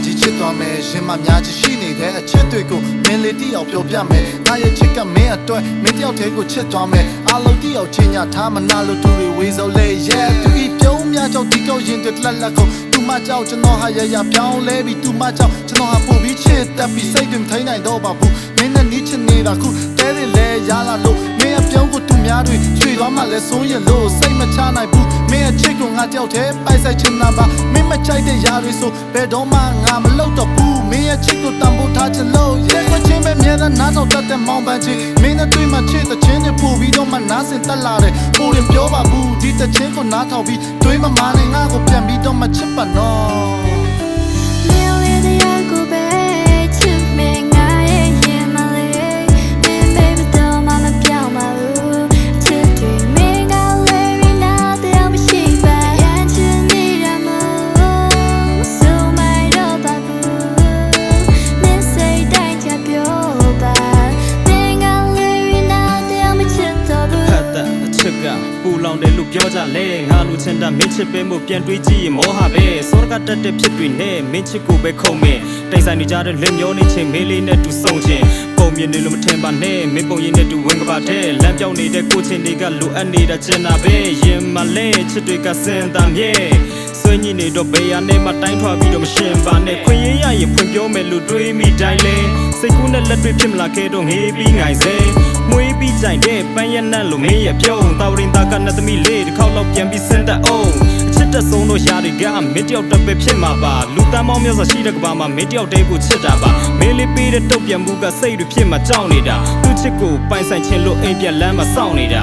ကြီးချစ်သွားမယ်ရှင်မများကြီးရှိနေတဲ့အချစ်တွေကိုမင်းလေးတယောက်ပြောပြမယ်ငါရဲ့ချစ်ကမင်းအတွက်မင်းတယောက်တည်းကိုချစ်သွားမယ်အားလုံးတယောက်ချင်းညထားမနာလို့သူတွေဝေးစုံလေ yeah သူဤပြုံးများကြောင့်ဒီကောက်ရင်တွေလက်လက်ကိုသူမကြောက်ကျွန်တော်ဟာရရပြောင်းလဲပြီးသူမကြောက်ကျွန်တော်ဟာပို့ပြီးချစ်တက်ပြီးစိတ်တွေမထိန်နိုင်တော့ပါဘူးမင်းနဲ့နီးချစ်နေတာခုတဲတယ်လဲရလာလို့မင်းအပြောင်းကိုသူများတွေရွှေသွားမှလဲဆုံးရလို့စိတ်မချနိုင်ဘူးမင်းအချစ်ကိုငါတယောက်တည်းပိုက်ဆိုင်ချင်တာပါမင်းမချိုက်တဲ့ຢာတွေဆိုဘယ်တော့မှငါမလုပ်တော့ဘူးမင်းရဲ့ချစ်ကိုတန်ဖိုးထားချင်လို့ရဲ့ခွချင်းပဲမြဲတမ်းနားထောင်တတ်တဲ့မောင်ပန်းချစ်မင်းနဲ့တွေ့မှချစ်တဲ့ချင်းတွေပို့ပြီးတော့မှနားစင်တက်လာတယ်ပို့ရင်ပြောပါဘူးဒီတဲ့ချင်းကိုနားထောင်ပြီးတွေးမမာနဲ့ငါကိုပြန်ပြီးတော့မှချစ်ပါနော်ပူလောင်တယ်လို့ပြောကြလဲငါလူချင်တာမင်းချစ်ပေးမှုပြန်တွေးကြည့်ရင်မောဟပဲစောရကတက်တဲ့ဖြစ်တွေနဲ့မင်းချစ်ကိုပဲခုံမင်းတိတ်ဆိုင်နေကြတဲ့လက်မျောနေချင်းမင်းလေးနဲ့တူဆုံချင်းပုံမြင်နေလို့မထင်ပါနဲ့မင်းပုံရင်နဲ့တူဝင်ကပါတဲ့လမ်းပြောင်းနေတဲ့ကိုချင်းတွေကလိုအပ်နေတာချင်တာပဲရင်မလဲချစ်တွေကစင်တမ်းရဲ့ဆွေးညစ်နေတော့ဘေးရနေမှတိုင်းထွားပြီးတော့မရှင်ပါနဲ့ခွင့်ရရရင်ဖွင့်ပြောမယ်လို့တွေးမိတိုင်းလဲစိတ်ကူးနဲ့လက်တွေဖြစ်မလာခဲ့တော့ငေးပြီးငိုင်စေမွေးပြီးကြိုင်တဲ့ပန်းရနတ်လို့မင်းရဲ့ပြုံးတာဝရင်တာကနတ်သမီးလေးတစ်ခေါက်တော့ပြန်ပြီးစင်တက်အောင်အချစ်တက်ဆုံးတော့ຢာတွေကမင်းတယောက်တက်ပဲဖြစ်မှာပါလူတန်းမောင်းမျိုးစွာရှိတဲ့ကဘာမှာမင်းတယောက်တည်းကိုချစ်တာပါမင်းလေးပေးတဲ့တုတ်ပြန်မှုကစိတ်တွေဖြစ်မှာကြောက်နေတာသူချစ်ကိုပိုင်ဆိုင်ခြင်းလို့အိမ်ပြက်လမ်းမှာစောင့်နေတာ